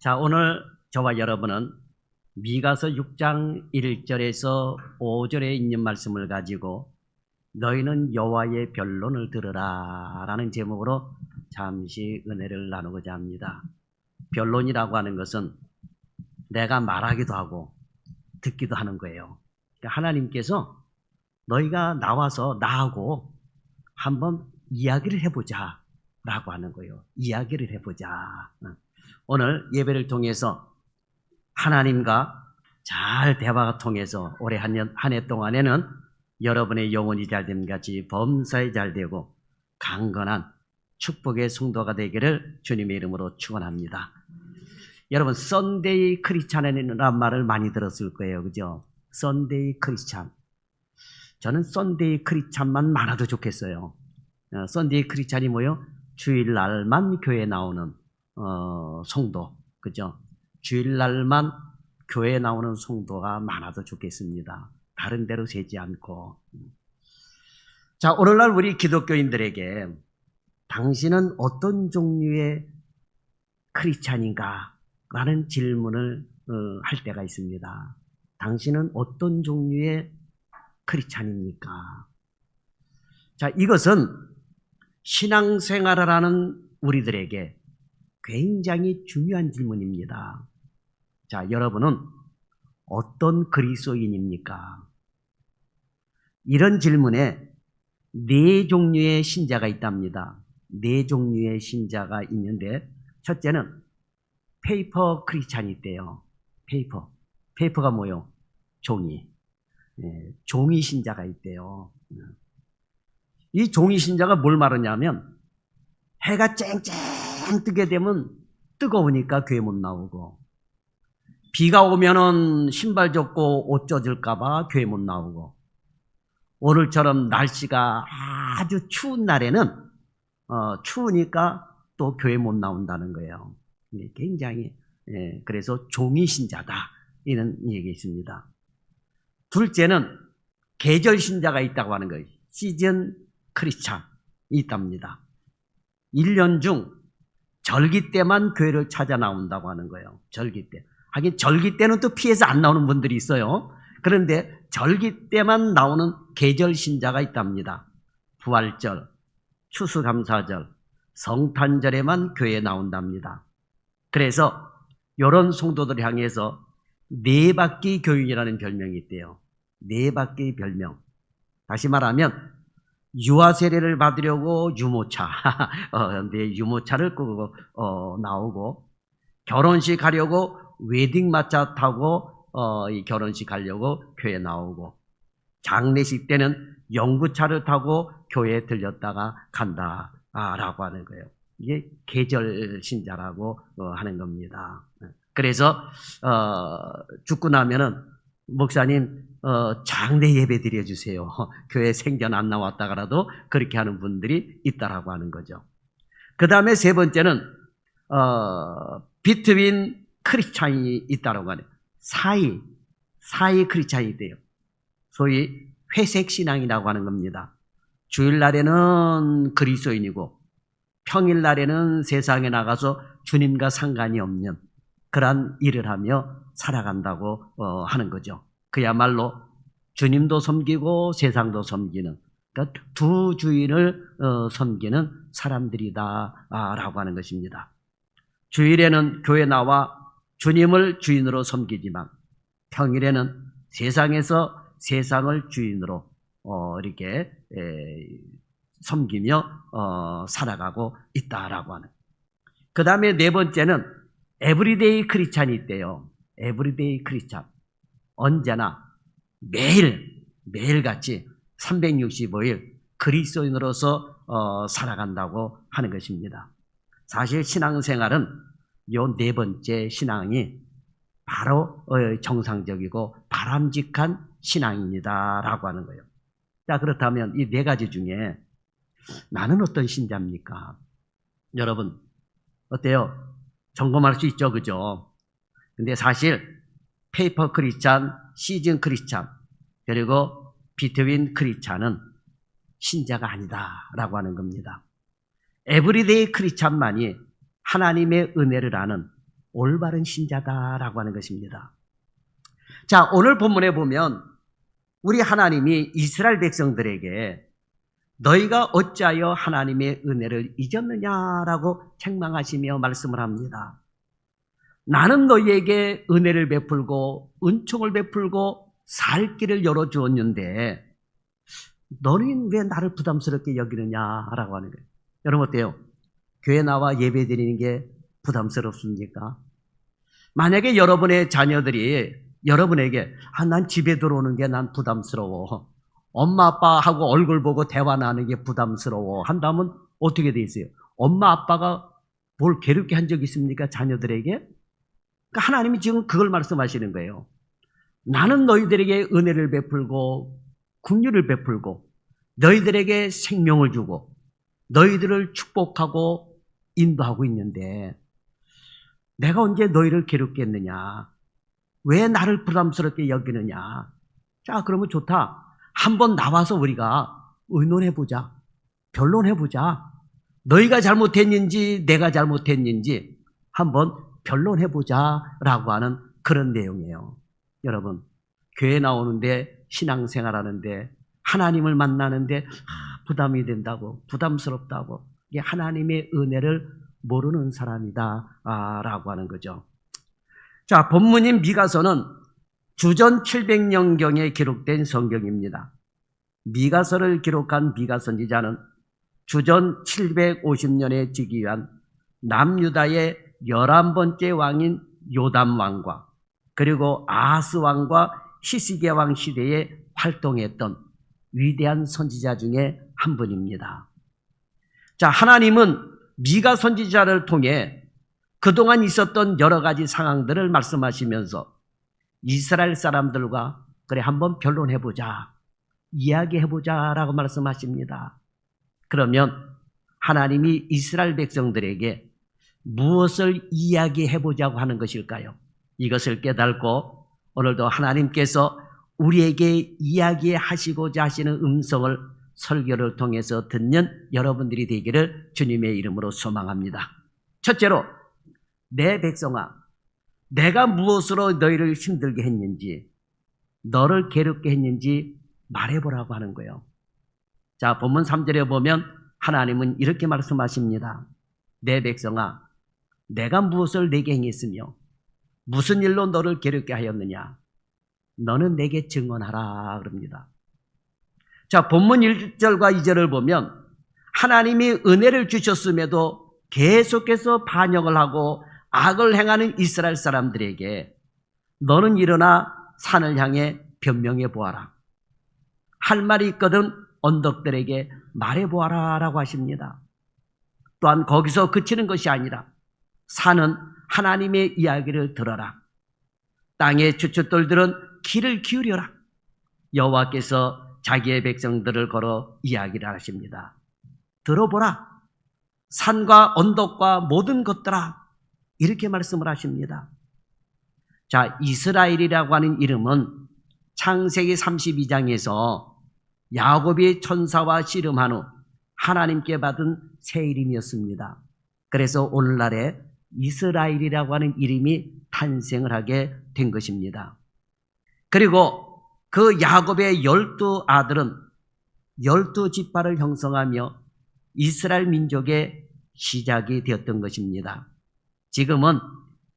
자, 오늘 저와 여러분은 미가서 6장 1절에서 5절에 있는 말씀을 가지고 너희는 여호와의 변론을 들으라 라는 제목으로 잠시 은혜를 나누고자 합니다. 변론이라고 하는 것은 내가 말하기도 하고 듣기도 하는 거예요. 그러니까 하나님께서 너희가 나와서 나하고 한번 이야기를 해보자 라고 하는 거예요. 이야기를 해보자. 오늘 예배를 통해서 하나님과 잘 대화가 통해서 올해 한 해 동안에는 여러분의 영혼이 잘됨 같이 범사에 잘되고 강건한 축복의 성도가 되기를 주님의 이름으로 축원합니다. 여러분 썬데이 크리스찬이라는 말을 많이 들었을 거예요. 그죠? 썬데이 크리스찬. 저는 썬데이 크리스찬만 많아도 좋겠어요. 썬데이 크리스찬이 뭐예요? 주일날만 교회에 나오는 성도. 그죠? 주일날만 교회에 나오는 성도가 많아도 좋겠습니다. 다른 데로 새지 않고. 자, 오늘날 우리 기독교인들에게 당신은 어떤 종류의 크리스찬인가? 라는 질문을 할 때가 있습니다. 당신은 어떤 종류의 크리스찬입니까? 자, 이것은 신앙생활을 하는 우리들에게 굉장히 중요한 질문입니다. 자, 여러분은 어떤 그리스도인입니까? 이런 질문에 네 종류의 신자가 있답니다. 네 종류의 신자가 있는데 첫째는 페이퍼 크리스찬이 있대요. 페이퍼가 뭐요? 종이. 종이 신자가 있대요. 이 종이 신자가 뭘 말하냐면 해가 쨍쨍 뜨게 되면 뜨거우니까 교회 못 나오고 비가 오면은 신발 젖고 옷 젖을까봐 교회 못 나오고 오늘처럼 날씨가 아주 추운 날에는 추우니까 또 교회 못 나온다는 거예요. 굉장히 그래서 종이 신자다 이런 얘기 있습니다. 둘째는 계절 신자가 있다고 하는 거예요. 시즌 크리스찬이 있답니다. 1년 중 절기 때만 교회를 찾아 나온다고 하는 거예요. 절기 때. 하긴 절기 때는 또 피해서 안 나오는 분들이 있어요. 그런데 절기 때만 나오는 계절 신자가 있답니다. 부활절, 추수감사절, 성탄절에만 교회에 나온답니다. 그래서 이런 성도들을 향해서 네 바퀴 교인이라는 별명이 있대요. 네 바퀴 별명. 다시 말하면 유아 세례를 받으려고 유모차, 근데 유모차를 끄고 나오고 결혼식 가려고 웨딩마차 타고 이 결혼식 가려고 교회 나오고 장례식 때는 영구차를 타고 교회에 들렸다가 간다라고 하는 거예요. 이게 계절 신자라고 하는 겁니다. 그래서 죽고 나면은 목사님 장례 예배 드려주세요. 교회 생전 안 나왔다가라도 그렇게 하는 분들이 있다라고 하는 거죠. 그 다음에 세 번째는 비트윈 크리스찬이 있다라고 하네요. 사이 크리스찬이 있대요. 소위 회색 신앙이라고 하는 겁니다. 주일날에는 그리스도인이고 평일날에는 세상에 나가서 주님과 상관이 없는 그러한 일을 하며 살아간다고 하는 거죠. 그야말로 주님도 섬기고 세상도 섬기는, 그러니까 두 주인을 섬기는 사람들이다라고 하는 것입니다. 주일에는 교회 나와 주님을 주인으로 섬기지만 평일에는 세상에서 세상을 주인으로 이렇게 섬기며 살아가고 있다라고 하는. 그 다음에 네 번째는 에브리데이 크리스찬이 있대요. 에브리데이 크리스찬. 언제나 매일같이 365일 그리스도인으로서 살아간다고 하는 것입니다. 사실 신앙생활은 요 네 번째 신앙이 바로 정상적이고 바람직한 신앙입니다라고 하는 거예요. 자, 그렇다면 이 네 가지 중에 나는 어떤 신자입니까? 여러분 어때요? 점검할 수 있죠, 그죠? 근데 사실 페이퍼 크리스찬, 시즌 크리스찬, 그리고 비트윈 크리스찬은 신자가 아니다라고 하는 겁니다. 에브리데이 크리스찬만이 하나님의 은혜를 아는 올바른 신자다라고 하는 것입니다. 자, 오늘 본문에 보면 우리 하나님이 이스라엘 백성들에게 너희가 어찌하여 하나님의 은혜를 잊었느냐라고 책망하시며 말씀을 합니다. 나는 너희에게 은혜를 베풀고 은총을 베풀고 살 길을 열어주었는데 너는 왜 나를 부담스럽게 여기느냐라고 하는 거예요. 여러분 어때요? 교회 나와 예배 드리는 게 부담스럽습니까? 만약에 여러분의 자녀들이 여러분에게 난 집에 들어오는 게 난 부담스러워, 엄마 아빠하고 얼굴 보고 대화 나누는 게 부담스러워 한다면 어떻게 돼 있어요? 엄마 아빠가 뭘 괴롭게 한 적 있습니까? 자녀들에게? 그러니까 하나님이 지금 그걸 말씀하시는 거예요. 나는 너희들에게 은혜를 베풀고 긍휼을 베풀고 너희들에게 생명을 주고 너희들을 축복하고 인도하고 있는데 내가 언제 너희를 괴롭게 했느냐? 왜 나를 부담스럽게 여기느냐? 자, 그러면 좋다. 한번 나와서 우리가 의논해보자. 변론해보자. 너희가 잘못했는지 내가 잘못했는지 한번 변론해보자 라고 하는 그런 내용이에요. 여러분, 교회 나오는데 신앙생활하는데 하나님을 만나는데 부담이 된다고, 부담스럽다고, 이게 하나님의 은혜를 모르는 사람이다 라고 하는 거죠. 자, 본문인 미가서는 주전 700년경에 기록된 성경입니다. 미가서를 기록한 미가 선지자는 주전 750년에 즉위한 남유다의 11번째 왕인 요담 왕과 그리고 아하스 왕과 히스기야 왕 시대에 활동했던 위대한 선지자 중에 한 분입니다. 자, 하나님은 미가 선지자를 통해 그동안 있었던 여러 가지 상황들을 말씀하시면서 이스라엘 사람들과 그래 한번 변론해보자, 이야기해보자 라고 말씀하십니다. 그러면 하나님이 이스라엘 백성들에게 무엇을 이야기해보자고 하는 것일까요? 이것을 깨닫고 오늘도 하나님께서 우리에게 이야기하시고자 하시는 음성을 설교를 통해서 듣는 여러분들이 되기를 주님의 이름으로 소망합니다. 첫째로, 내 백성아, 내가 무엇으로 너희를 힘들게 했는지, 너를 괴롭게 했는지 말해보라고 하는 거예요. 자, 본문 3절에 보면 하나님은 이렇게 말씀하십니다. 내 백성아, 내가 무엇을 내게 행했으며 무슨 일로 너를 괴롭게 하였느냐? 너는 내게 증언하라 그럽니다. 자, 본문 1절과 2절을 보면 하나님이 은혜를 주셨음에도 계속해서 반역을 하고 악을 행하는 이스라엘 사람들에게 너는 일어나 산을 향해 변명해 보아라. 할 말이 있거든 언덕들에게 말해 보아라 라고 하십니다. 또한 거기서 그치는 것이 아니라 산은 하나님의 이야기를 들어라. 땅의 주춧돌들은 귀를 기울여라. 여호와께서 자기의 백성들을 걸어 이야기를 하십니다. 들어보라. 산과 언덕과 모든 것들아. 이렇게 말씀을 하십니다. 자, 이스라엘이라고 하는 이름은 창세기 32장에서 야곱이 천사와 씨름한 후 하나님께 받은 새 이름이었습니다. 그래서 오늘날에 이스라엘이라고 하는 이름이 탄생을 하게 된 것입니다. 그리고 그 야곱의 12 아들은 12지파를 형성하며 이스라엘 민족의 시작이 되었던 것입니다. 지금은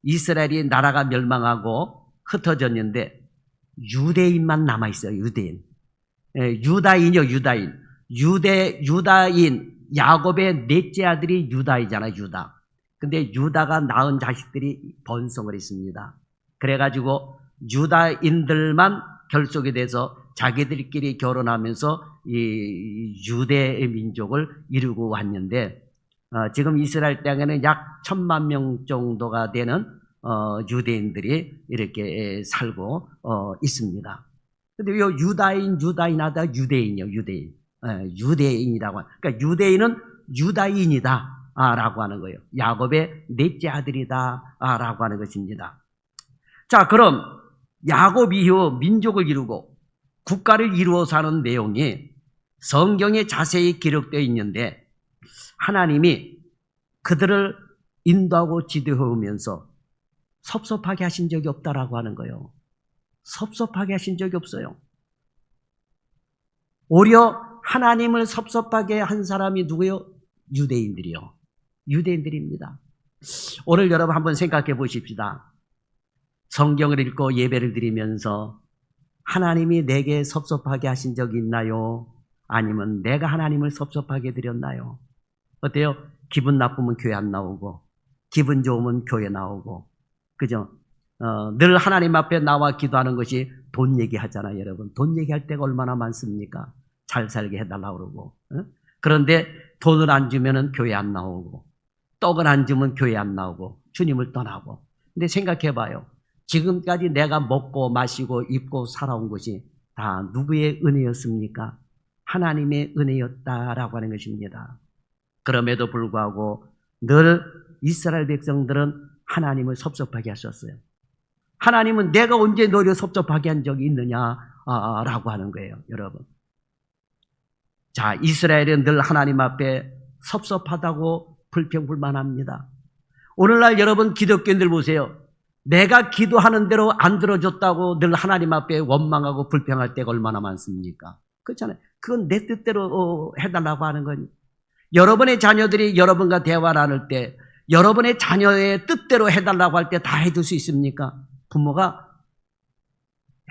이스라엘이 나라가 멸망하고 흩어졌는데 유대인만 남아있어요. 유대인. 유다인이요, 유다인. 유다인, 야곱의 넷째 아들이 유다이잖아요, 유다. 근데 유다가 낳은 자식들이 번성을 했습니다. 그래가지고 유다인들만 결속이 돼서 자기들끼리 결혼하면서 이 유대의 민족을 이루고 왔는데 지금 이스라엘 땅에는 약 1000만 명 정도가 되는 유대인들이 이렇게 살고 있습니다. 근데 이 유다인하다 유대인이요, 유대인. 유대인이라고 하는. 그러니까 유대인은 유다인이다 라고 하는 거예요. 야곱의 넷째 아들이다 라고 하는 것입니다. 자, 그럼 야곱 이후 민족을 이루고 국가를 이루어 사는 내용이 성경에 자세히 기록되어 있는데 하나님이 그들을 인도하고 지도해 오면서 섭섭하게 하신 적이 없다라고 하는 거예요. 섭섭하게 하신 적이 없어요. 오히려 하나님을 섭섭하게 한 사람이 누구요? 유대인들이요. 유대인들입니다. 오늘 여러분 한번 생각해 보십시다. 성경을 읽고 예배를 드리면서 하나님이 내게 섭섭하게 하신 적이 있나요? 아니면 내가 하나님을 섭섭하게 드렸나요? 어때요? 기분 나쁘면 교회 안 나오고, 기분 좋으면 교회 나오고, 그죠? 늘 하나님 앞에 나와 기도하는 것이 돈 얘기하잖아요, 여러분. 돈 얘기할 때가 얼마나 많습니까? 잘 살게 해달라고 그러고. 그런데 돈을 안 주면은 교회 안 나오고, 떡을 안 주면 교회 안 나오고, 주님을 떠나고. 근데 생각해 봐요. 지금까지 내가 먹고 마시고 입고 살아온 것이 다 누구의 은혜였습니까? 하나님의 은혜였다라고 하는 것입니다. 그럼에도 불구하고 늘 이스라엘 백성들은 하나님을 섭섭하게 하셨어요. 하나님은 내가 언제 너를 섭섭하게 한 적이 있느냐라고 하는 거예요, 여러분. 자, 이스라엘은 늘 하나님 앞에 섭섭하다고 불평불만합니다. 오늘날 여러분 기독교인들 보세요. 내가 기도하는 대로 안 들어줬다고 늘 하나님 앞에 원망하고 불평할 때가 얼마나 많습니까? 그렇잖아요. 그건 내 뜻대로 해달라고 하는 거니. 여러분의 자녀들이 여러분과 대화를 나눌 때 여러분의 자녀의 뜻대로 해달라고 할 때 다 해줄 수 있습니까? 부모가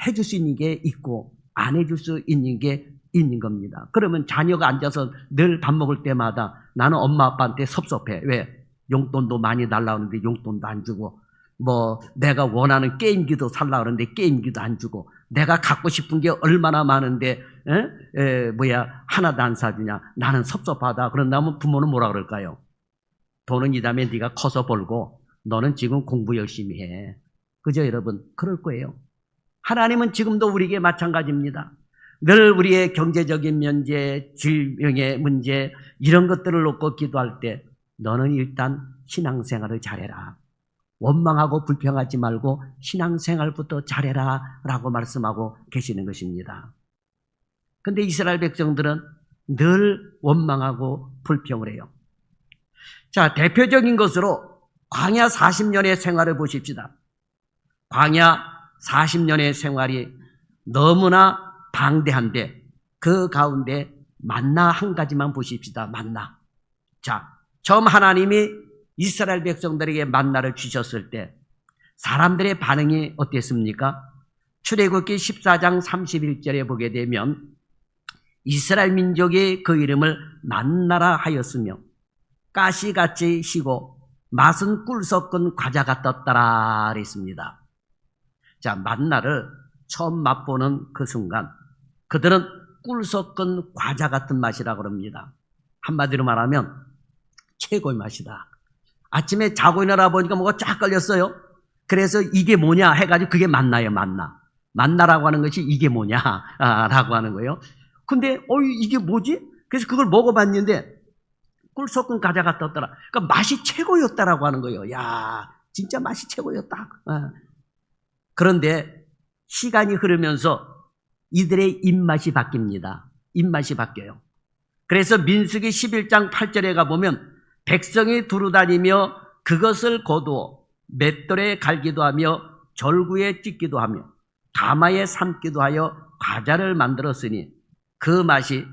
해줄 수 있는 게 있고 안 해줄 수 있는 게 있는 겁니다. 그러면 자녀가 앉아서 늘 밥 먹을 때마다 나는 엄마 아빠한테 섭섭해. 왜? 용돈도 많이 달라오는데 용돈도 안 주고, 뭐 내가 원하는 게임기도 살라 그러는데 게임기도 안 주고, 내가 갖고 싶은 게 얼마나 많은데 하나도 안 사주냐. 나는 섭섭하다. 그런다면 부모는 뭐라 그럴까요? 돈은 이 다음에 네가 커서 벌고 너는 지금 공부 열심히 해. 그죠, 여러분? 그럴 거예요. 하나님은 지금도 우리에게 마찬가지입니다. 늘 우리의 경제적인 문제, 질병의 문제, 이런 것들을 놓고 기도할 때 너는 일단 신앙생활을 잘해라. 원망하고 불평하지 말고 신앙생활부터 잘해라 라고 말씀하고 계시는 것입니다. 그런데 이스라엘 백성들은 늘 원망하고 불평을 해요. 자, 대표적인 것으로 광야 40년의 생활을 보십시다. 광야 40년의 생활이 너무나 방대한데 그 가운데 만나 한 가지만 보십시다. 만나. 자, 처음 하나님이 이스라엘 백성들에게 만나를 주셨을 때 사람들의 반응이 어땠습니까? 출애굽기 14장 31절에 보게 되면 이스라엘 민족이 그 이름을 만나라 하였으며 가시같이 시고 맛은 꿀 섞은 과자 같았더라 그랬습니다. 자, 만나를 처음 맛보는 그 순간 그들은 꿀 섞은 과자 같은 맛이라고 합니다. 한마디로 말하면 최고의 맛이다. 아침에 자고 일어나 보니까 뭐가 쫙 걸렸어요. 그래서 이게 뭐냐 해가지고 그게 만나요, 만나. 만나라고 하는 것이 이게 뭐냐 라고 하는 거예요. 근데 이게 뭐지? 그래서 그걸 먹어봤는데 꿀 섞은 과자 같았더라. 그러니까 맛이 최고였다라고 하는 거예요. 야, 진짜 맛이 최고였다. 그런데 시간이 흐르면서 이들의 입맛이 바뀝니다. 입맛이 바뀌어요. 그래서 민수기 11장 8절에 가보면 백성이 두루다니며 그것을 거두어 맷돌에 갈기도 하며 절구에 찢기도 하며 가마에 삶기도 하여 과자를 만들었으니 그 맛이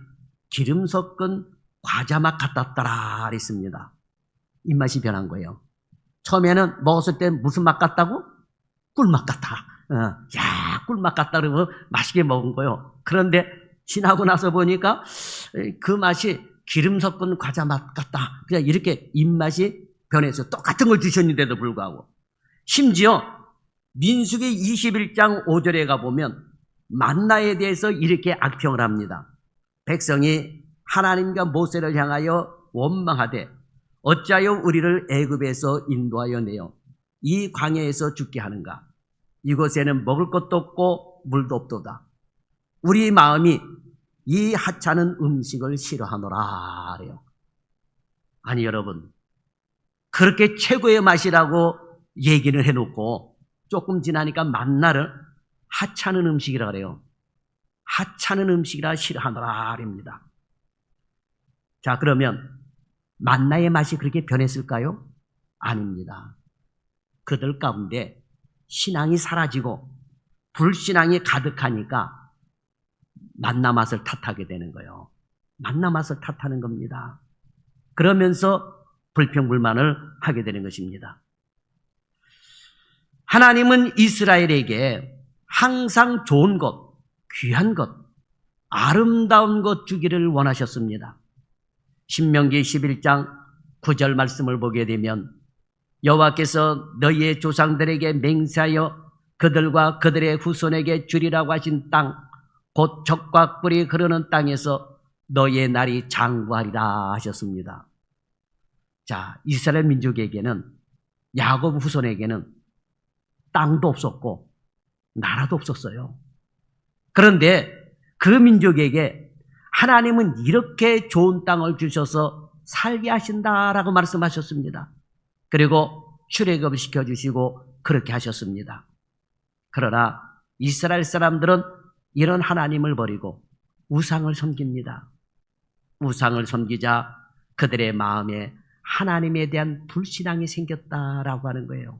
기름 섞은 과자 맛 같았더라 그랬습니다. 입맛이 변한 거예요. 처음에는 먹었을 때 무슨 맛 같다고? 꿀맛 같다. 야, 꿀맛 같다 그러면 맛있게 먹은 거예요. 그런데 지나고 나서 보니까 그 맛이 기름 섞은 과자 맛 같다. 그냥 이렇게 입맛이 변해서 똑같은 걸 주셨는데도 불구하고 심지어 민수기 21장 5절에 가보면 만나에 대해서 이렇게 악평을 합니다. 백성이 하나님과 모세를 향하여 원망하되 어찌하여 우리를 애굽에서 인도하여 내어 이 광야에서 죽게 하는가? 이곳에는 먹을 것도 없고 물도 없도다. 우리 마음이 이 하찮은 음식을 싫어하노라 그래요. 아니 여러분, 그렇게 최고의 맛이라고 얘기를 해놓고 조금 지나니까 만나를 하찮은 음식이라 그래요. 하찮은 음식이라 싫어하노라 그럽니다. 자, 그러면 만나의 맛이 그렇게 변했을까요? 아닙니다. 그들 가운데 신앙이 사라지고 불신앙이 가득하니까 만나 맛을 탓하게 되는 거예요. 만나 맛을 탓하는 겁니다. 그러면서 불평불만을 하게 되는 것입니다. 하나님은 이스라엘에게 항상 좋은 것, 귀한 것, 아름다운 것 주기를 원하셨습니다. 신명기 11장 9절 말씀을 보게 되면 여호와께서 너희의 조상들에게 맹세하여 그들과 그들의 후손에게 주리라고 하신 땅, 곧 젖과 꿀이 흐르는 땅에서 너희의 날이 장구하리라 하셨습니다. 자, 이스라엘 민족에게는, 야곱 후손에게는 땅도 없었고 나라도 없었어요. 그런데 그 민족에게 하나님은 이렇게 좋은 땅을 주셔서 살게 하신다라고 말씀하셨습니다. 그리고 출애굽을 시켜주시고 그렇게 하셨습니다. 그러나 이스라엘 사람들은 이런 하나님을 버리고 우상을 섬깁니다. 우상을 섬기자 그들의 마음에 하나님에 대한 불신앙이 생겼다라고 하는 거예요.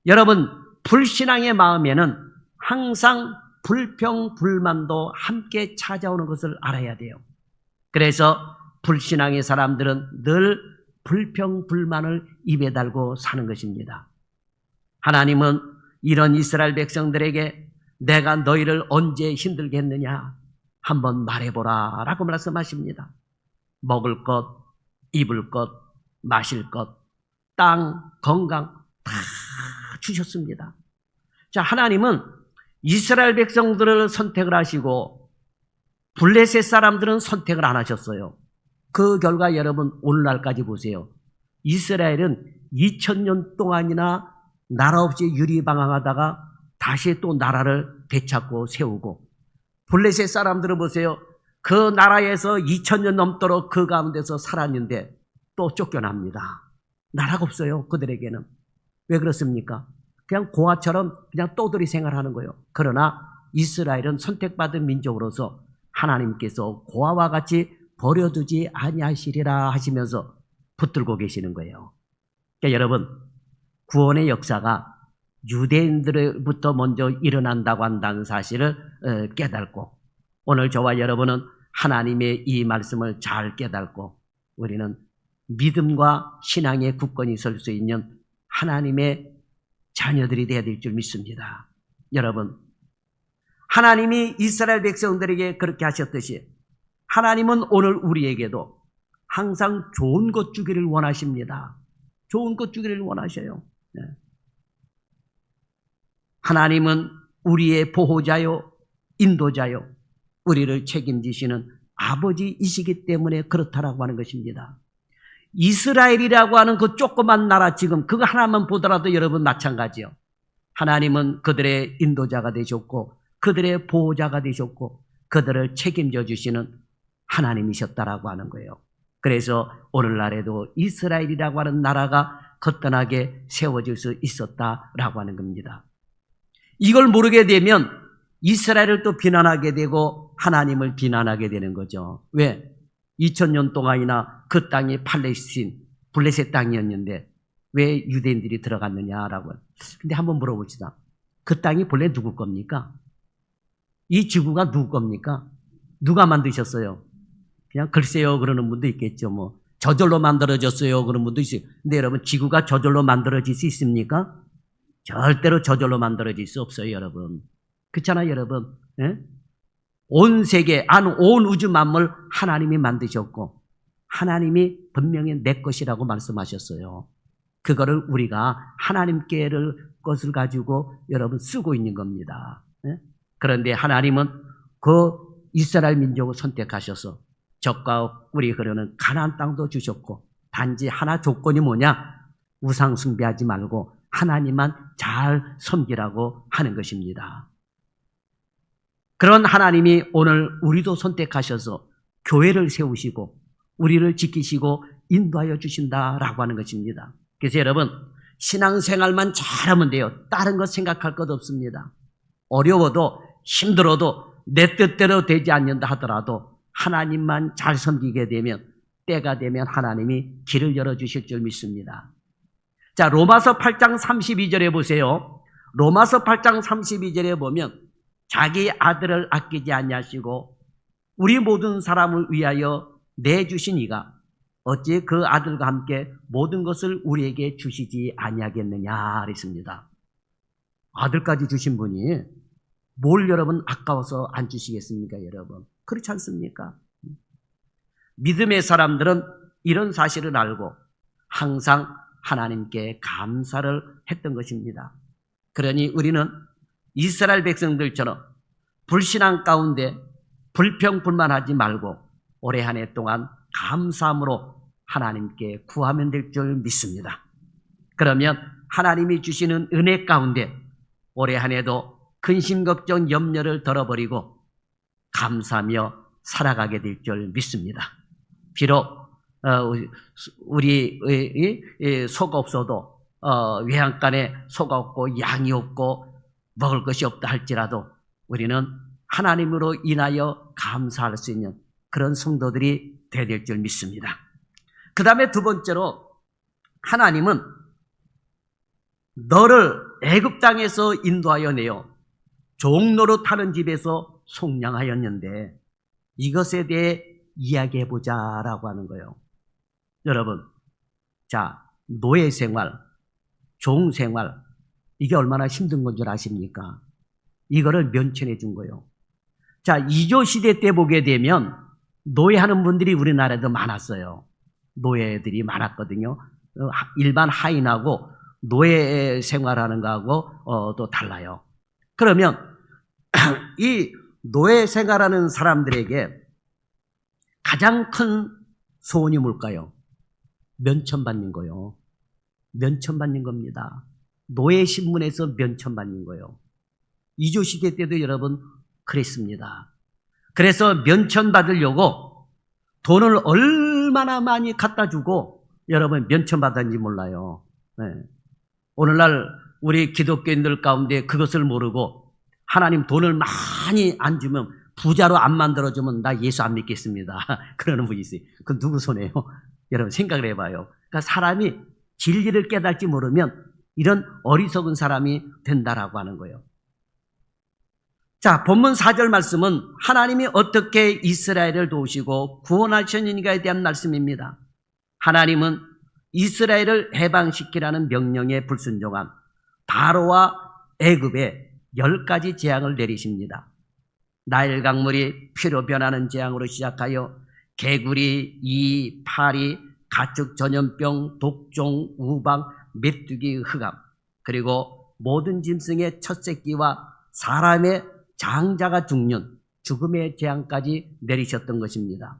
여러분, 불신앙의 마음에는 항상 불평, 불만도 함께 찾아오는 것을 알아야 돼요. 그래서 불신앙의 사람들은 늘 불평, 불만을 입에 달고 사는 것입니다. 하나님은 이런 이스라엘 백성들에게 내가 너희를 언제 힘들게 했느냐 한번 말해보라 라고 말씀하십니다. 먹을 것, 입을 것, 마실 것, 땅, 건강 다 주셨습니다. 자, 하나님은 이스라엘 백성들을 선택을 하시고 블레셋 사람들은 선택을 안 하셨어요. 그 결과 여러분 오늘날까지 보세요. 이스라엘은 2000년 동안이나 나라 없이 유리방황하다가 다시 또 나라를 되찾고 세우고, 블레셋 사람들은 보세요. 그 나라에서 2000년 넘도록 그 가운데서 살았는데 또 쫓겨납니다. 나라가 없어요, 그들에게는. 왜 그렇습니까? 그냥 고아처럼 그냥 떠돌이 생활하는 거예요. 그러나 이스라엘은 선택받은 민족으로서 하나님께서 고아와 같이 버려두지 아니하시리라 하시면서 붙들고 계시는 거예요. 그러니까 여러분, 구원의 역사가 유대인들부터 먼저 일어난다고 한다는 사실을 깨닫고, 오늘 저와 여러분은 하나님의 이 말씀을 잘 깨닫고 우리는 믿음과 신앙의 굳건히 설 수 있는 하나님의 자녀들이 되어야 될 줄 믿습니다. 여러분, 하나님이 이스라엘 백성들에게 그렇게 하셨듯이 하나님은 오늘 우리에게도 항상 좋은 것 주기를 원하십니다. 좋은 것 주기를 원하셔요. 하나님은 우리의 보호자요, 인도자요, 우리를 책임지시는 아버지이시기 때문에 그렇다라고 하는 것입니다. 이스라엘이라고 하는 그 조그만 나라, 지금 그거 하나만 보더라도 여러분 마찬가지요. 하나님은 그들의 인도자가 되셨고 그들의 보호자가 되셨고 그들을 책임져 주시는 하나님이셨다라고 하는 거예요. 그래서 오늘날에도 이스라엘이라고 하는 나라가 거뜬하게 세워질 수 있었다라고 하는 겁니다. 이걸 모르게 되면 이스라엘을 또 비난하게 되고 하나님을 비난하게 되는 거죠. 왜? 2000년 동안이나 그 땅이 팔레스틴, 블레셋 땅이었는데 왜 유대인들이 들어갔느냐라고. 근데 한번 물어봅시다. 그 땅이 본래 누구 겁니까? 이 지구가 누구 겁니까? 누가 만드셨어요? 그냥 글쎄요 그러는 분도 있겠죠. 뭐 저절로 만들어졌어요 그러는 분도 있어요. 근데 여러분, 지구가 저절로 만들어질 수 있습니까? 절대로 저절로 만들어질 수 없어요, 여러분. 그렇잖아요, 여러분. 예? 온 세계, 온 우주 만물 하나님이 만드셨고 하나님이 분명히 내 것이라고 말씀하셨어요. 그거를 우리가 하나님께를 것을 가지고 여러분 쓰고 있는 겁니다. 예? 그런데 하나님은 그 이스라엘 민족을 선택하셔서 젖과 꿀이 흐르는 가나안 땅도 주셨고, 단지 하나 조건이 뭐냐? 우상 숭배하지 말고 하나님만 잘 섬기라고 하는 것입니다. 그런 하나님이 오늘 우리도 선택하셔서 교회를 세우시고 우리를 지키시고 인도하여 주신다라고 하는 것입니다. 그래서 여러분, 신앙생활만 잘하면 돼요. 다른 것 생각할 것 없습니다. 어려워도 힘들어도 내 뜻대로 되지 않는다 하더라도 하나님만 잘 섬기게 되면 때가 되면 하나님이 길을 열어주실 줄 믿습니다. 자, 로마서 8장 32절에 보세요. 로마서 8장 32절에 보면 자기 아들을 아끼지 아니하시고 우리 모든 사람을 위하여 내주신 이가 어찌 그 아들과 함께 모든 것을 우리에게 주시지 아니하겠느냐 그랬습니다. 아들까지 주신 분이 뭘 여러분 아까워서 안 주시겠습니까, 여러분? 그렇지 않습니까? 믿음의 사람들은 이런 사실을 알고 항상 하나님께 감사를 했던 것입니다. 그러니 우리는 이스라엘 백성들처럼 불신앙 가운데 불평불만하지 말고 올해 한 해 동안 감사함으로 하나님께 구하면 될 줄 믿습니다. 그러면 하나님이 주시는 은혜 가운데 올해 한 해도 근심 걱정 염려를 덜어버리고 감사하며 살아가게 될 줄 믿습니다. 비록 우리 소가 없어도 외양간에 소가 없고 양이 없고 먹을 것이 없다 할지라도 우리는 하나님으로 인하여 감사할 수 있는 그런 성도들이 되어야 될 줄 믿습니다. 그 다음에 두 번째로 하나님은 너를 애굽 땅에서 인도하여 내어 종로로 타는 집에서 속량하였는데 이것에 대해 이야기해보자라고 하는 거예요. 여러분, 자, 노예 생활, 종 생활, 이게 얼마나 힘든 건 줄 아십니까? 이거를 면천해 준 거예요. 자, 이조 시대 때 보게 되면 노예하는 분들이 우리나라에도 많았어요. 노예들이 많았거든요. 일반 하인하고 노예 생활하는 거하고 또 달라요. 그러면 이 노예 생활하는 사람들에게 가장 큰 소원이 뭘까요? 면천받는 거요. 면천받는 겁니다. 노예 신분에서 면천받는 거예요. 이조 시대 때도 여러분 그랬습니다. 그래서 면천받으려고 돈을 얼마나 많이 갖다 주고 여러분 면천받았는지 몰라요. 네. 오늘날 우리 기독교인들 가운데 그것을 모르고 하나님 돈을 많이 안 주면 부자로 안 만들어주면 나 예수 안 믿겠습니다. 그러는 분이 있어요. 그건 누구 손해요? 여러분 생각을 해봐요. 그러니까 사람이 진리를 깨닫지 모르면 이런 어리석은 사람이 된다라고 하는 거예요. 자, 본문 4절 말씀은 하나님이 어떻게 이스라엘을 도우시고 구원하셨는가에 대한 말씀입니다. 하나님은 이스라엘을 해방시키라는 명령에 불순종한 바로와 애굽에 10가지 재앙을 내리십니다. 나일 강물이 피로 변하는 재앙으로 시작하여 개구리, 이, 파리, 가축 전염병, 독종, 우방, 메뚜기, 흑암, 그리고 모든 짐승의 첫 새끼와 사람의 장자가 죽는 죽음의 재앙까지 내리셨던 것입니다.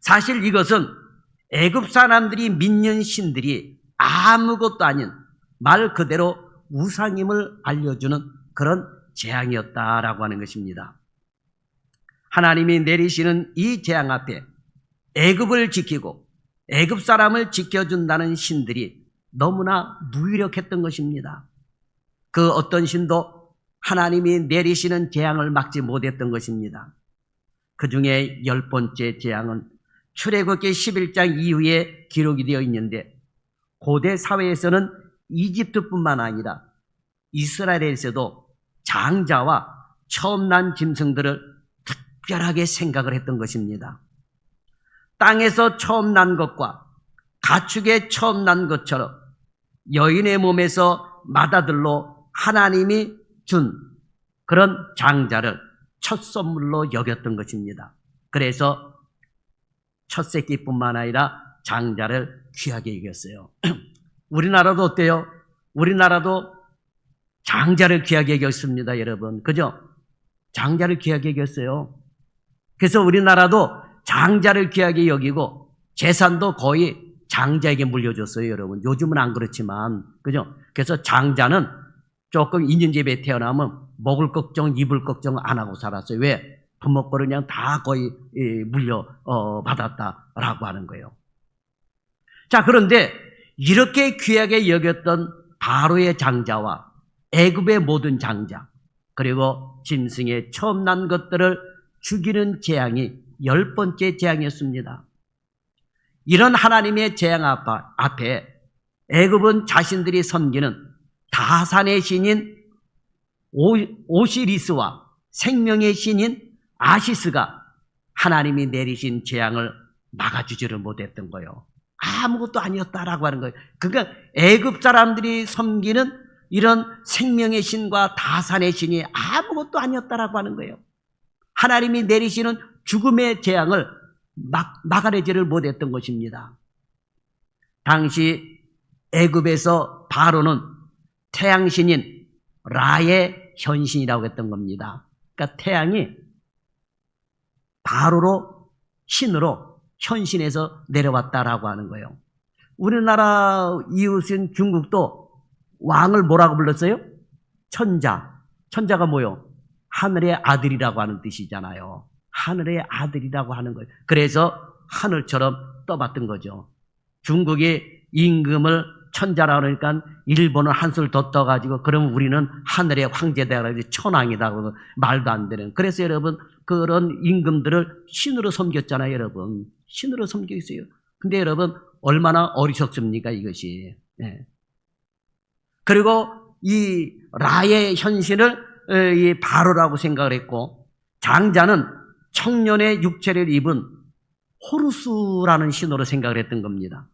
사실 이것은 애굽 사람들이 믿는 신들이 아무것도 아닌 말 그대로 우상임을 알려주는 그런 재앙이었다라고 하는 것입니다. 하나님이 내리시는 이 재앙 앞에 애굽을 지키고 애굽 사람을 지켜준다는 신들이 너무나 무기력했던 것입니다. 그 어떤 신도 하나님이 내리시는 재앙을 막지 못했던 것입니다. 그 중에 10번째 재앙은 출애굽기 11장 이후에 기록이 되어 있는데 고대 사회에서는 이집트뿐만 아니라 이스라엘에서도 장자와 처음 난 짐승들을 특별하게 생각을 했던 것입니다. 땅에서 처음 난 것과 가축에 처음 난 것처럼 여인의 몸에서 맏아들로 하나님이 준 그런 장자를 첫 선물로 여겼던 것입니다. 그래서 첫 새끼뿐만 아니라 장자를 귀하게 여겼어요. 우리나라도 어때요? 우리나라도 장자를 귀하게 여겼습니다, 여러분. 그죠? 장자를 귀하게 여겼어요. 그래서 우리나라도 장자를 귀하게 여기고 재산도 거의 장자에게 물려줬어요, 여러분. 요즘은 안 그렇지만, 그죠? 그래서 장자는 조금 있는 집에 태어나면 먹을 걱정, 입을 걱정 안 하고 살았어요. 왜? 부모 거를 그냥 다 거의 물려 받았다라고 하는 거예요. 자, 그런데 이렇게 귀하게 여겼던 바로의 장자와 애굽의 모든 장자, 그리고 짐승의 처음 난 것들을 죽이는 재앙이 10번째 재앙이었습니다. 이런 하나님의 재앙 앞에 애굽은 자신들이 섬기는 다산의 신인 오시리스와 생명의 신인 아시스가 하나님이 내리신 재앙을 막아주지를 못했던 거예요. 아무것도 아니었다라고 하는 거예요. 그러니까 애굽 사람들이 섬기는 이런 생명의 신과 다산의 신이 아무것도 아니었다라고 하는 거예요. 하나님이 내리시는 죽음의 재앙을 막아내지를 못했던 것입니다. 당시 애굽에서 바로는 태양신인 라의 현신이라고 했던 겁니다. 그러니까 태양이 바로로 신으로 현신에서 내려왔다라고 하는 거예요. 우리나라 이웃인 중국도 왕을 뭐라고 불렀어요? 천자. 천자가 뭐요? 하늘의 아들이라고 하는 뜻이잖아요. 하늘의 아들이라고 하는 거예요. 그래서 하늘처럼 떠봤던 거죠. 중국이 임금을 천자라 그러니까 일본은 한술 더 떠가지고 그러면 우리는 하늘의 황제다 그러지 천왕이다 그러고 말도 안 되는. 그래서 여러분 그런 임금들을 신으로 섬겼잖아요. 여러분 신으로 섬겼어요. 근데 여러분 얼마나 어리석습니까 이것이. 네. 그리고 이 라의 현신을 이 바로라고 생각을 했고 장자는 청년의 육체를 입은 호루스라는 신으로 생각을 했던 겁니다.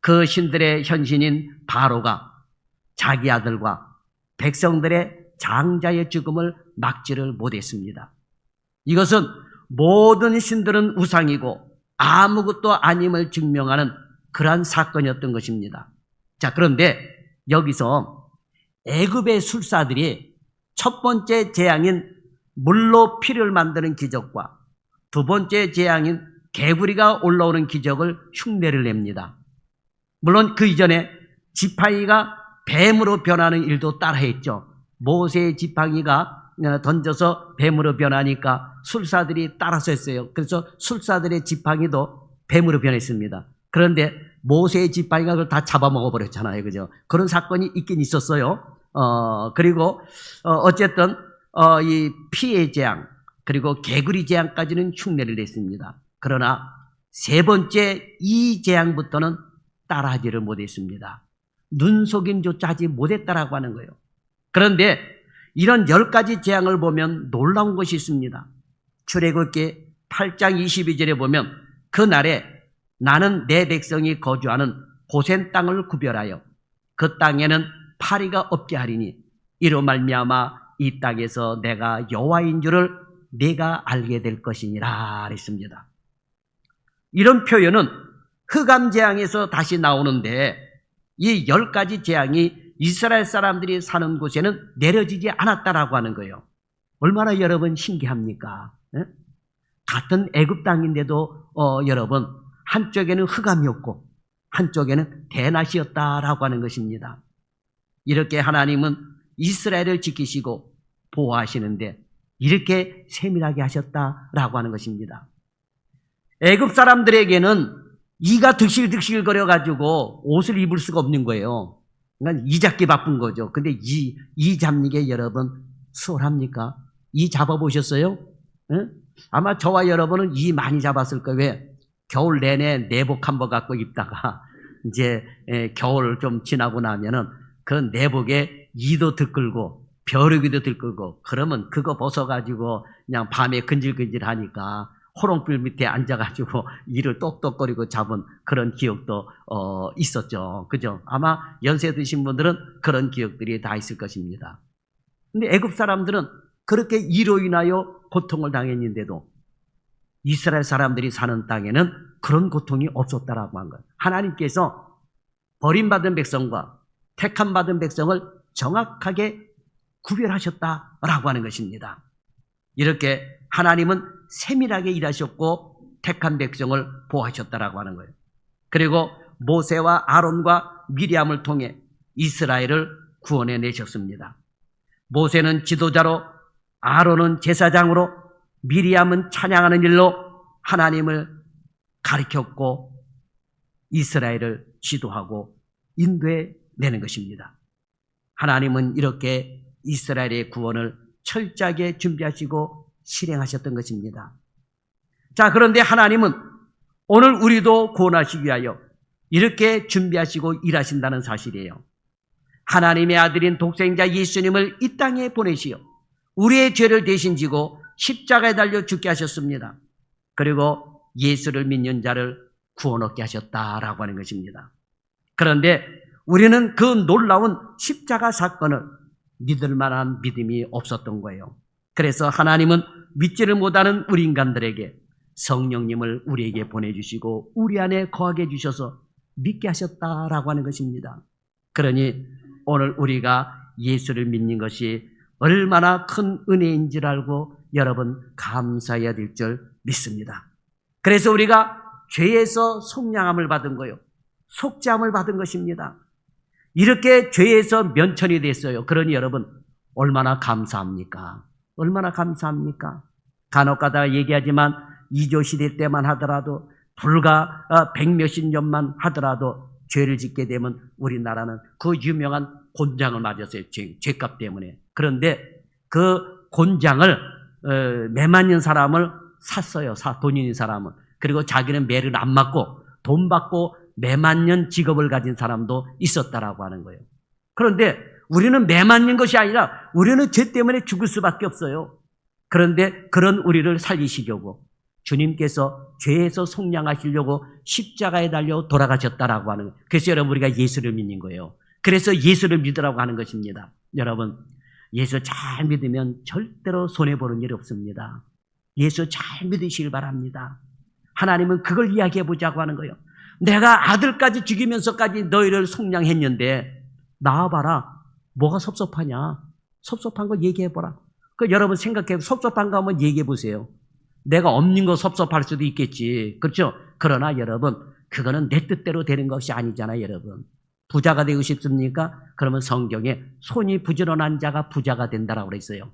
그 신들의 현신인 바로가 자기 아들과 백성들의 장자의 죽음을 막지를 못했습니다. 이것은 모든 신들은 우상이고 아무것도 아님을 증명하는 그러한 사건이었던 것입니다. 자, 그런데 여기서 애굽의 술사들이 첫 번째 재앙인 물로 피를 만드는 기적과 두 번째 재앙인 개구리가 올라오는 기적을 흉내를 냅니다. 물론 그 이전에 지팡이가 뱀으로 변하는 일도 따라했죠. 모세의 지팡이가 던져서 뱀으로 변하니까 술사들이 따라서 했어요. 그래서 술사들의 지팡이도 뱀으로 변했습니다. 그런데 모세의 지팡이가 그걸 다 잡아먹어 버렸잖아요. 그죠? 그런 사건이 있긴 있었어요. 그리고 어쨌든 이 피의 재앙 그리고 개구리 재앙까지는 흉내를 냈습니다. 그러나 세 번째 이 재앙부터는 따라하지를 못했습니다. 눈속임조차 하지 못했다라고 하는 거예요. 그런데 이런 10가지 재앙을 보면 놀라운 것이 있습니다. 출애굽기 8장 22절에 보면 그날에 나는 내 백성이 거주하는 고센 땅을 구별하여 그 땅에는 파리가 없게 하리니 이로 말미암아 이 땅에서 내가 여호와인 줄을 네가 알게 될 것이니라 그랬습니다. 이런 표현은 흑암 재앙에서 다시 나오는데 이 10가지 재앙이 이스라엘 사람들이 사는 곳에는 내려지지 않았다라고 하는 거예요. 얼마나 여러분 신기합니까? 네? 같은 애굽 땅인데도 여러분 한쪽에는 흑암이었고 한쪽에는 대낮이었다라고 하는 것입니다. 이렇게 하나님은 이스라엘을 지키시고 보호하시는데 이렇게 세밀하게 하셨다라고 하는 것입니다. 애굽 사람들에게는 이가 득실득실 거려가지고 옷을 입을 수가 없는 거예요. 그러니까 이 잡기 바쁜 거죠. 근데 이 잡는 게 여러분 수월합니까? 이 잡아보셨어요? 응? 아마 저와 여러분은 이 많이 잡았을 거예요. 왜? 겨울 내내 내복 한 번 갖고 입다가 이제 겨울 좀 지나고 나면은 그 내복에 이도 들끓고 벼룩이도 들끓고 그러면 그거 벗어가지고 그냥 밤에 근질근질 하니까 호롱불 밑에 앉아가지고 이를 똑똑거리고 잡은 그런 기억도 있었죠. 그죠? 아마 연세 드신 분들은 그런 기억들이 다 있을 것입니다. 근데 애굽 사람들은 그렇게 이로 인하여 고통을 당했는데도 이스라엘 사람들이 사는 땅에는 그런 고통이 없었다라고 한 거예요. 하나님께서 버림받은 백성과 택함받은 백성을 정확하게 구별하셨다라고 하는 것입니다. 이렇게 하나님은 세밀하게 일하셨고 택한 백성을 보호하셨다라고 하는 거예요. 그리고 모세와 아론과 미리암을 통해 이스라엘을 구원해 내셨습니다. 모세는 지도자로 아론은 제사장으로 미리암은 찬양하는 일로 하나님을 가르쳤고 이스라엘을 지도하고 인도해 내는 것입니다. 하나님은 이렇게 이스라엘의 구원을 철저하게 준비하시고 실행하셨던 것입니다. 자, 그런데 하나님은 오늘 우리도 구원하시기 위하여 이렇게 준비하시고 일하신다는 사실이에요. 하나님의 아들인 독생자 예수님을 이 땅에 보내시어 우리의 죄를 대신 지고 십자가에 달려 죽게 하셨습니다. 그리고 예수를 믿는 자를 구원 얻게 하셨다라고 하는 것입니다. 그런데 우리는 그 놀라운 십자가 사건을 믿을 만한 믿음이 없었던 거예요. 그래서 하나님은 믿지를 못하는 우리 인간들에게 성령님을 우리에게 보내주시고 우리 안에 거하게 해주셔서 믿게 하셨다라고 하는 것입니다. 그러니 오늘 우리가 예수를 믿는 것이 얼마나 큰 은혜인 줄 알고 여러분 감사해야 될 줄 믿습니다. 그래서 우리가 죄에서 속량함을 받은 거요. 속죄함을 받은 것입니다. 이렇게 죄에서 면천이 됐어요. 그러니 여러분 얼마나 감사합니까? 얼마나 감사합니까? 간혹가다 얘기하지만 이조 시대 때만 하더라도 불과 백몇십 년만 하더라도 죄를 짓게 되면 우리나라는 그 유명한 곤장을 맞았어요. 죄값 때문에. 그런데 그 곤장을 매 맞는 사람을 샀어요. 돈 있는 사람은. 그리고 자기는 매를 안 맞고 돈 받고 매 맞는 직업을 가진 사람도 있었다라고 하는 거예요. 그런데 우리는 매 맞는 것이 아니라 우리는 죄 때문에 죽을 수밖에 없어요. 그런데 그런 우리를 살리시려고 주님께서 죄에서 속량하시려고 십자가에 달려 돌아가셨다라고 하는 거예요. 그래서 여러분 우리가 예수를 믿는 거예요. 그래서 예수를 믿으라고 하는 것입니다. 여러분 예수 잘 믿으면 절대로 손해보는 일이 없습니다. 예수 잘 믿으시길 바랍니다. 하나님은 그걸 이야기해 보자고 하는 거예요. 내가 아들까지 죽이면서까지 너희를 속량했는데 나와봐라. 뭐가 섭섭하냐? 섭섭한 거 얘기해보라. 여러분 생각해 섭섭한 거 한번 얘기해 보세요. 내가 없는 거 섭섭할 수도 있겠지. 그렇죠? 그러나 여러분 그거는 내 뜻대로 되는 것이 아니잖아요. 여러분 부자가 되고 싶습니까? 그러면 성경에 손이 부지런한 자가 부자가 된다라고 그랬어요.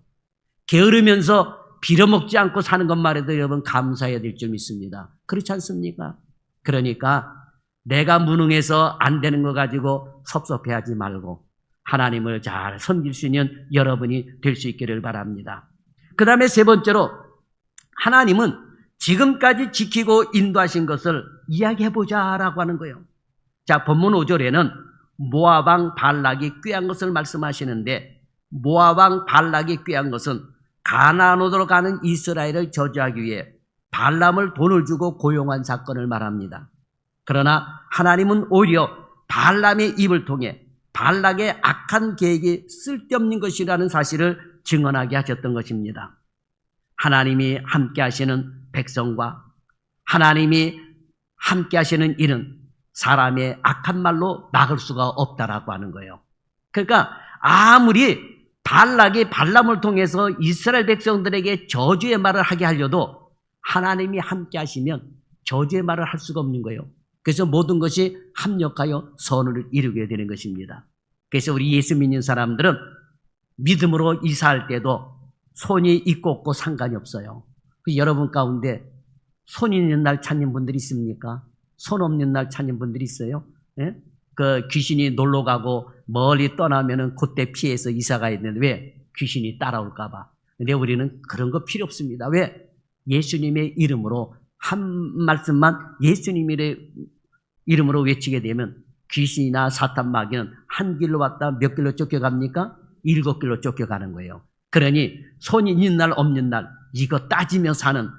게으르면서 빌어먹지 않고 사는 것만 해도 여러분 감사해야 될 줄 믿습니다. 그렇지 않습니까? 그러니까 내가 무능해서 안 되는 거 가지고 섭섭해하지 말고 하나님을 잘 섬길 수 있는 여러분이 될 수 있기를 바랍니다. 그 다음에 세 번째로 하나님은 지금까지 지키고 인도하신 것을 이야기해보자라고 하는 거예요. 자, 본문 5절에는 모압 왕 발락이 꾀한 것을 말씀하시는데 모압 왕 발락이 꾀한 것은 가나안으로 가는 이스라엘을 저주하기 위해 발람을 돈을 주고 고용한 사건을 말합니다. 그러나 하나님은 오히려 발람의 입을 통해 발락의 악한 계획이 쓸데없는 것이라는 사실을 증언하게 하셨던 것입니다. 하나님이 함께 하시는 백성과 하나님이 함께 하시는 일은 사람의 악한 말로 막을 수가 없다라고 하는 거예요. 그러니까 아무리 발락이 발람을 통해서 이스라엘 백성들에게 저주의 말을 하게 하려도 하나님이 함께 하시면 저주의 말을 할 수가 없는 거예요. 그래서 모든 것이 합력하여 선을 이루게 되는 것입니다. 그래서 우리 예수 믿는 사람들은 믿음으로 이사할 때도 손이 있고 없고 상관이 없어요. 여러분 가운데 손 있는 날 찾는 분들이 있습니까? 손 없는 날 찾는 분들이 있어요? 예? 그 귀신이 놀러 가고 멀리 떠나면은 그때 피해서 이사 가야 되는데 왜? 귀신이 따라올까봐. 근데 우리는 그런 거 필요 없습니다. 왜? 예수님의 이름으로 한 말씀만 예수님의 이름으로 외치게 되면 귀신이나 사탄 마귀는 한 길로 왔다 몇 길로 쫓겨갑니까? 7길로 쫓겨가는 거예요. 그러니 손이 있는 날 없는 날 이거 따지며 사는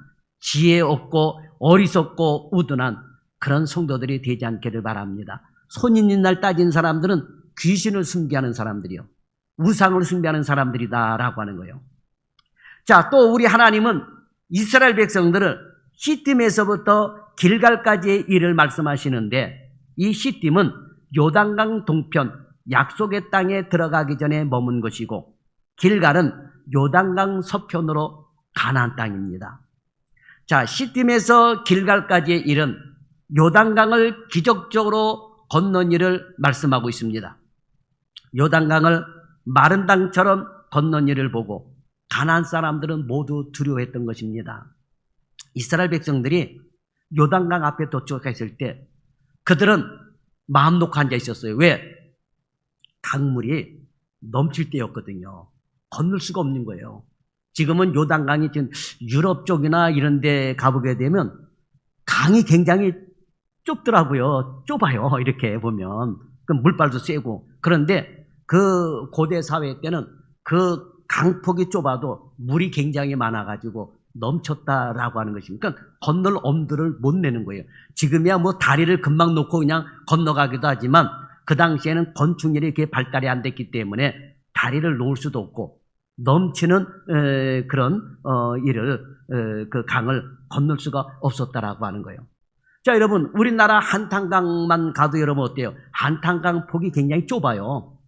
지혜 없고 어리석고 우둔한 그런 성도들이 되지 않기를 바랍니다. 손 있는 날 따진 사람들은 귀신을 숭배하는 사람들이요. 우상을 숭배하는 사람들이다라고 하는 거예요. 자, 또 우리 하나님은 이스라엘 백성들을 시딤에서부터 길갈까지의 일을 말씀하시는데 이 시딤은 요단강 동편 약속의 땅에 들어가기 전에 머문 것이고 길갈은 요단강 서편으로 가나안 땅입니다. 자, 시딤에서 길갈까지의 일은 요단강을 기적적으로 건넌 일을 말씀하고 있습니다. 요단강을 마른 땅처럼 건넌 일을 보고 가나안 사람들은 모두 두려워했던 것입니다. 이스라엘 백성들이 요단강 앞에 도착했을 때 그들은 마음 놓고 앉아 있었어요. 왜? 강물이 넘칠 때였거든요. 건널 수가 없는 거예요. 지금은 요단강이 지금 유럽 쪽이나 이런 데 가보게 되면 강이 굉장히 좁더라고요. 좁아요. 이렇게 보면. 그 물발도 세고. 그런데 그 고대 사회 때는 그 강폭이 좁아도 물이 굉장히 많아가지고 넘쳤다라고 하는 것입니다. 그러니까 건널 엄두를 못 내는 거예요. 지금이야 뭐 다리를 금방 놓고 그냥 건너가기도 하지만 그 당시에는 건축률이 이렇게 발달이 안 됐기 때문에 다리를 놓을 수도 없고 넘치는 그런 그 강을 건널 수가 없었다라고 하는 거예요. 자, 여러분, 우리나라 한탄강만 가도 여러분 어때요? 한탄강 폭이 굉장히 좁아요.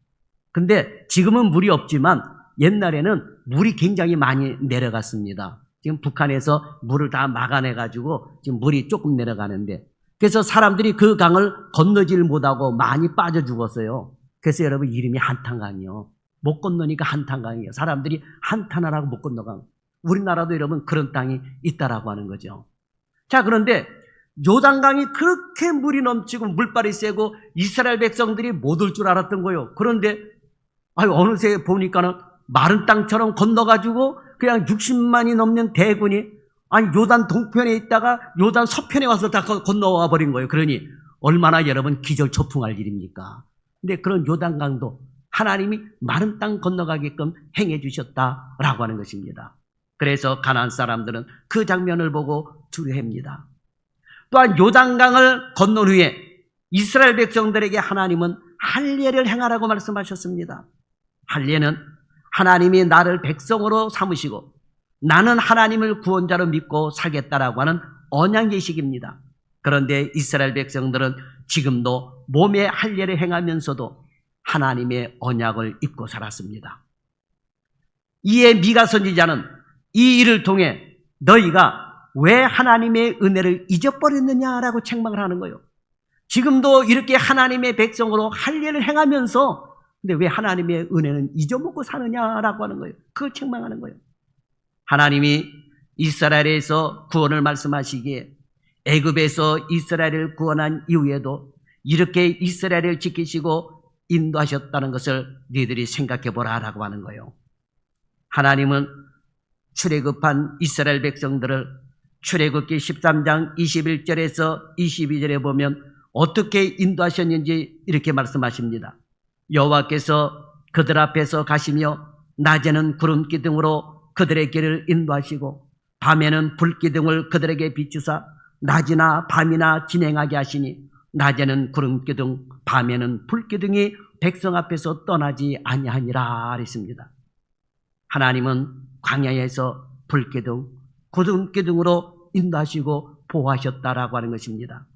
근데 지금은 물이 없지만 옛날에는 물이 굉장히 많이 내려갔습니다. 지금 북한에서 물을 다 막아내가지고 지금 물이 조금 내려가는데 그래서 사람들이 그 강을 건너지를 못하고 많이 빠져 죽었어요. 그래서 여러분 이름이 한탄강이요. 못 건너니까 한탄강이에요. 사람들이 한탄하라고 못 건너간. 우리나라도 여러분 그런 땅이 있다라고 하는 거죠. 자, 그런데 요단강이 그렇게 물이 넘치고 물발이 세고 이스라엘 백성들이 못 올 줄 알았던 거예요. 그런데 어느새 보니까는 마른 땅처럼 건너가지고 그냥 60만이 넘는 대군이 요단 동편에 있다가 요단 서편에 와서 다 건너와 버린 거예요. 그러니 얼마나 여러분 기절초풍할 일입니까? 근데 그런 요단강도 하나님이 마른 땅 건너가게끔 행해 주셨다라고 하는 것입니다. 그래서 가나안 사람들은 그 장면을 보고 두려워합니다. 또한 요단강을 건넌 후에 이스라엘 백성들에게 하나님은 할례를 행하라고 말씀하셨습니다. 할례는 하나님이 나를 백성으로 삼으시고 나는 하나님을 구원자로 믿고 살겠다라고 하는 언약 예식입니다. 그런데 이스라엘 백성들은 지금도 몸의 할례를 행하면서도 하나님의 언약을 잊고 살았습니다. 이에 미가 선지자는 이 일을 통해 너희가 왜 하나님의 은혜를 잊어버렸느냐라고 책망을 하는 거예요. 지금도 이렇게 하나님의 백성으로 할례를 행하면서 근데 왜 하나님의 은혜는 잊어먹고 사느냐라고 하는 거예요. 그걸 책망하는 거예요. 하나님이 이스라엘에서 구원을 말씀하시기에 애굽에서 이스라엘을 구원한 이후에도 이렇게 이스라엘을 지키시고 인도하셨다는 것을 너희들이 생각해 보라라고 하는 거예요. 하나님은 출애굽한 이스라엘 백성들을 출애굽기 13장 21절에서 22절에 보면 어떻게 인도하셨는지 이렇게 말씀하십니다. 여호와께서 그들 앞에서 가시며 낮에는 구름 기둥으로 그들의 길을 인도하시고 밤에는 불 기둥을 그들에게 비추사 낮이나 밤이나 진행하게 하시니 낮에는 구름 기둥 밤에는 불 기둥이 백성 앞에서 떠나지 아니하니라 그랬습니다. 하나님은 광야에서 불 기둥 구름 기둥으로 인도하시고 보호하셨다라고 하는 것입니다.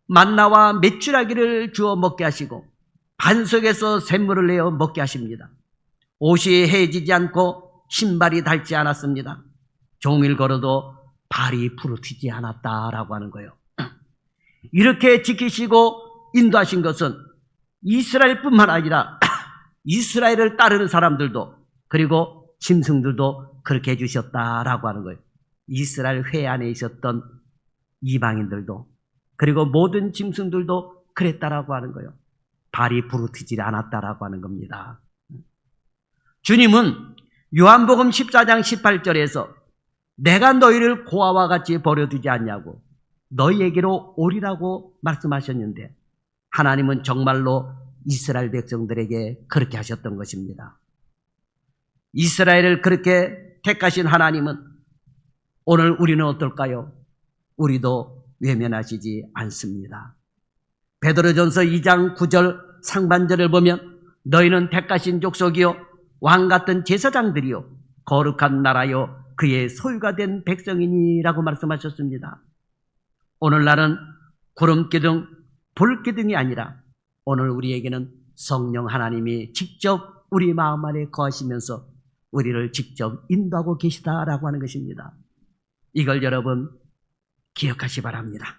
만나와 메추라기를 주어 먹게 하시고 반석에서 샘물을 내어 먹게 하십니다. 옷이 해지지 않고 신발이 닳지 않았습니다. 종일 걸어도 발이 부르트지 않았다라고 하는 거예요. 이렇게 지키시고 인도하신 것은 이스라엘뿐만 아니라 이스라엘을 따르는 사람들도 그리고 짐승들도 그렇게 해주셨다라고 하는 거예요. 이스라엘 회 안에 있었던 이방인들도 그리고 모든 짐승들도 그랬다라고 하는 거예요. 발이 부르트지 않았다라고 하는 겁니다. 주님은 요한복음 14장 18절에서 내가 너희를 고아와 같이 버려두지 않냐고 너희에게로 오리라고 말씀하셨는데 하나님은 정말로 이스라엘 백성들에게 그렇게 하셨던 것입니다. 이스라엘을 그렇게 택하신 하나님은 오늘 우리는 어떨까요? 우리도 외면하시지 않습니다. 베드로전서 2장 9절 상반절을 보면 너희는 택하신 족속이요 왕같은 제사장들이요 거룩한 나라요 그의 소유가 된 백성이니라고 말씀하셨습니다. 오늘날은 구름기둥 불기둥이 아니라 오늘 우리에게는 성령 하나님이 직접 우리 마음 안에 거하시면서 우리를 직접 인도하고 계시다라고 하는 것입니다. 이걸 여러분 기억하시 바랍니다.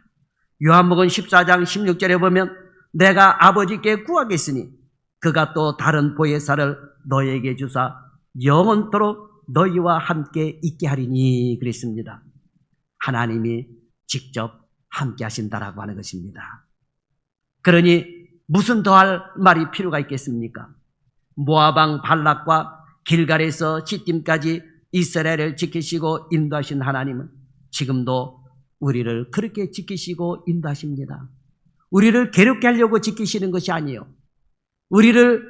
요한복음 14장 16절에 보면 내가 아버지께 구하겠으니 그가 또 다른 보혜사를 너에게 주사 영원토록 너희와 함께 있게 하리니 그랬습니다. 하나님이 직접 함께 하신다라고 하는 것입니다. 그러니 무슨 더할 말이 필요가 있겠습니까? 모압 왕 발락과 길갈에서 시딤까지 이스라엘을 지키시고 인도하신 하나님은 지금도 우리를 그렇게 지키시고 인도하십니다. 우리를 괴롭게 하려고 지키시는 것이 아니에요. 우리를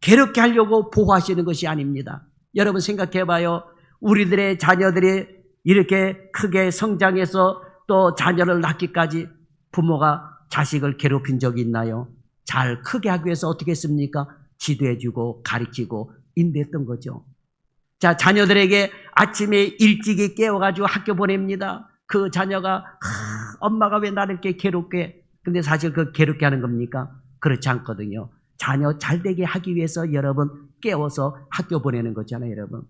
괴롭게 하려고 보호하시는 것이 아닙니다. 여러분 생각해 봐요. 우리들의 자녀들이 이렇게 크게 성장해서 또 자녀를 낳기까지 부모가 자식을 괴롭힌 적이 있나요? 잘 크게 하기 위해서 어떻게 했습니까? 지도해주고 가르치고 인도했던 거죠. 자, 자녀들에게 아침에 일찍이 깨워가지고 학교 보냅니다. 그 자녀가 엄마가 왜 나를 이렇게 괴롭게 해? 근데 사실 그 괴롭게 하는 겁니까? 그렇지 않거든요. 자녀 잘되게 하기 위해서 여러분 깨워서 학교 보내는 거잖아요. 여러분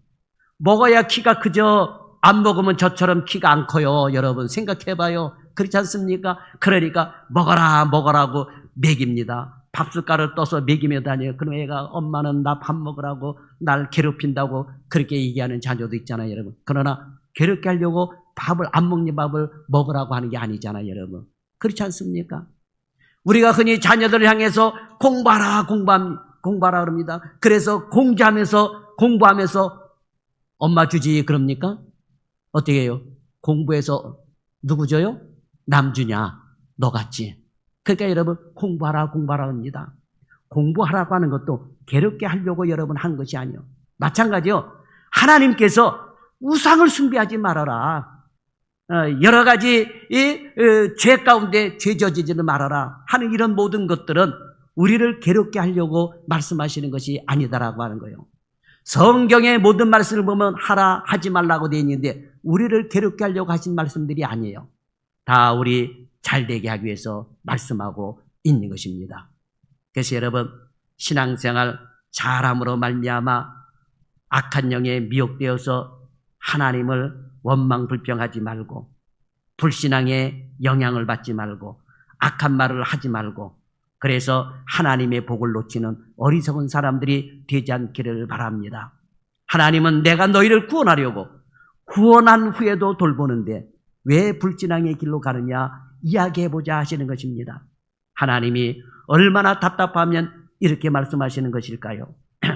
먹어야 키가 크죠. 안 먹으면 저처럼 키가 안 커요. 여러분 생각해봐요. 그렇지 않습니까? 그러니까 먹어라 먹으라고 먹입니다. 밥숟가락을 떠서 먹이며 다녀요. 그럼 애가 엄마는 나 밥 먹으라고 날 괴롭힌다고 그렇게 얘기하는 자녀도 있잖아요. 여러분 그러나 괴롭게 하려고 밥을 안 먹는 밥을 먹으라고 하는 게 아니잖아요. 여러분 그렇지 않습니까? 우리가 흔히 자녀들을 향해서 공부하라 그럽니다. 그래서 공부하면서 엄마 주지 그럽니까? 어떻게 해요? 공부해서 누구 줘요? 남 주냐? 너 같지? 그러니까 여러분 공부하라 합니다. 공부하라고 하는 것도 괴롭게 하려고 여러분 한 것이 아니에요. 마찬가지요. 하나님께서 우상을 숭배하지 말아라. 여러 가지 죄 가운데 죄 저지지 말아라 하는 이런 모든 것들은 우리를 괴롭게 하려고 말씀하시는 것이 아니다라고 하는 거예요. 성경의 모든 말씀을 보면 하라 하지 말라고 되어 있는데 우리를 괴롭게 하려고 하신 말씀들이 아니에요. 다 우리 잘되게 하기 위해서 말씀하고 있는 것입니다. 그래서 여러분 신앙생활 잘함으로 말미암아 악한 영에 미혹되어서 하나님을 원망불평하지 말고 불신앙에 영향을 받지 말고 악한 말을 하지 말고 그래서 하나님의 복을 놓치는 어리석은 사람들이 되지 않기를 바랍니다. 하나님은 내가 너희를 구원하려고 구원한 후에도 돌보는데 왜 불신앙의 길로 가느냐 이야기해보자 하시는 것입니다. 하나님이 얼마나 답답하면 이렇게 말씀하시는 것일까요?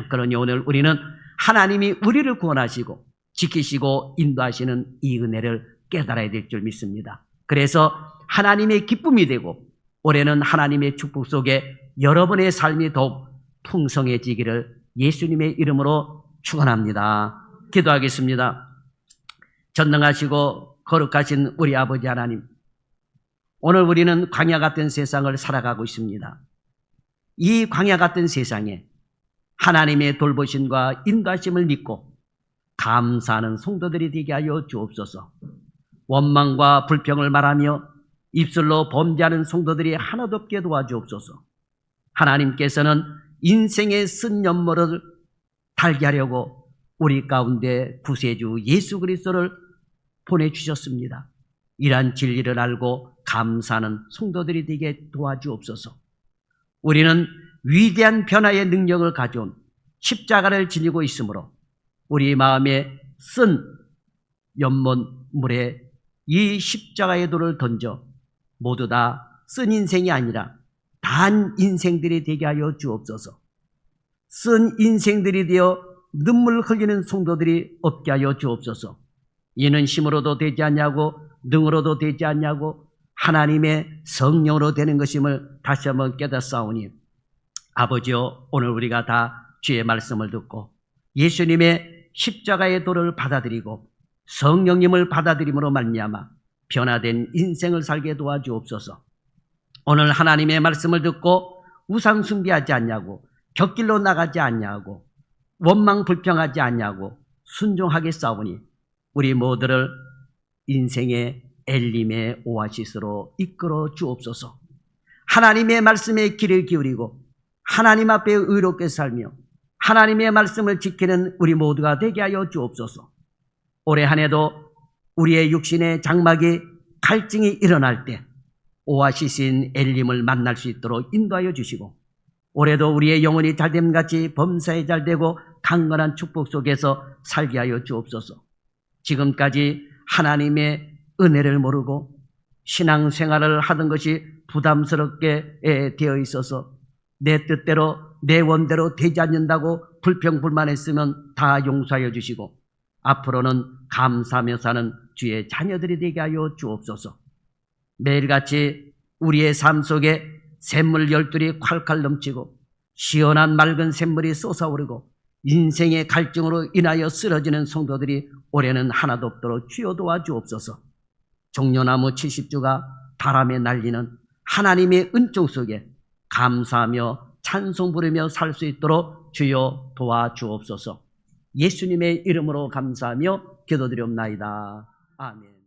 그러니 오늘 우리는 하나님이 우리를 구원하시고 지키시고 인도하시는 이 은혜를 깨달아야 될 줄 믿습니다. 그래서 하나님의 기쁨이 되고 올해는 하나님의 축복 속에 여러분의 삶이 더욱 풍성해지기를 예수님의 이름으로 축원합니다. 기도하겠습니다. 전능하시고 거룩하신 우리 아버지 하나님, 오늘 우리는 광야 같은 세상을 살아가고 있습니다. 이 광야 같은 세상에 하나님의 돌보심과 인도하심을 믿고 감사하는 성도들이 되게 하여 주옵소서. 원망과 불평을 말하며 입술로 범죄하는 성도들이 하나도 없게 도와주옵소서. 하나님께서는 인생의 쓴 연못을 달게 하려고 우리 가운데 구세주 예수 그리스도를 보내주셨습니다. 이러한 진리를 알고 감사하는 성도들이 되게 도와주옵소서. 우리는 위대한 변화의 능력을 가져온 십자가를 지니고 있으므로 우리 마음에 쓴 연못물에 이 십자가의 돌을 던져 모두 다 쓴 인생이 아니라 단 인생들이 되게 하여 주옵소서. 쓴 인생들이 되어 눈물 흘리는 성도들이 없게 하여 주옵소서. 이는 힘으로도 되지 않냐고 능으로도 되지 않냐고 하나님의 성령으로 되는 것임을 다시 한번 깨닫사오니 아버지여, 오늘 우리가 다 주의 말씀을 듣고 예수님의 십자가의 도를 받아들이고 성령님을 받아들임으로 말미암아 변화된 인생을 살게 도와주옵소서. 오늘 하나님의 말씀을 듣고 우상 숭배하지 않냐고, 곁길로 나가지 않냐고, 원망 불평하지 않냐고 순종하게 싸우니 우리 모두를 인생의 엘림의 오아시스로 이끌어 주옵소서. 하나님의 말씀에 귀를 기울이고 하나님 앞에 의롭게 살며 하나님의 말씀을 지키는 우리 모두가 되게 하여 주옵소서. 올해 한 해도 우리의 육신의 장막이 갈증이 일어날 때 오아시스인 엘림을 만날 수 있도록 인도하여 주시고 올해도 우리의 영혼이 잘됨같이 범사에 잘되고 강건한 축복 속에서 살게 하여 주옵소서. 지금까지 하나님의 은혜를 모르고 신앙생활을 하던 것이 부담스럽게 되어 있어서 내 뜻대로 내 원대로 되지 않는다고 불평불만했으면 다 용서하여 주시고 앞으로는 감사하며 사는 주의 자녀들이 되게 하여 주옵소서. 매일같이 우리의 삶 속에 샘물 열둘이 콸콸 넘치고 시원한 맑은 샘물이 솟아오르고 인생의 갈증으로 인하여 쓰러지는 성도들이 올해는 하나도 없도록 주여 도와주옵소서. 종려나무 70주가 바람에 날리는 하나님의 은총 속에 감사하며 찬송 부르며 살 수 있도록 주여 도와주옵소서. 예수님의 이름으로 감사하며 기도드리옵나이다. 아멘.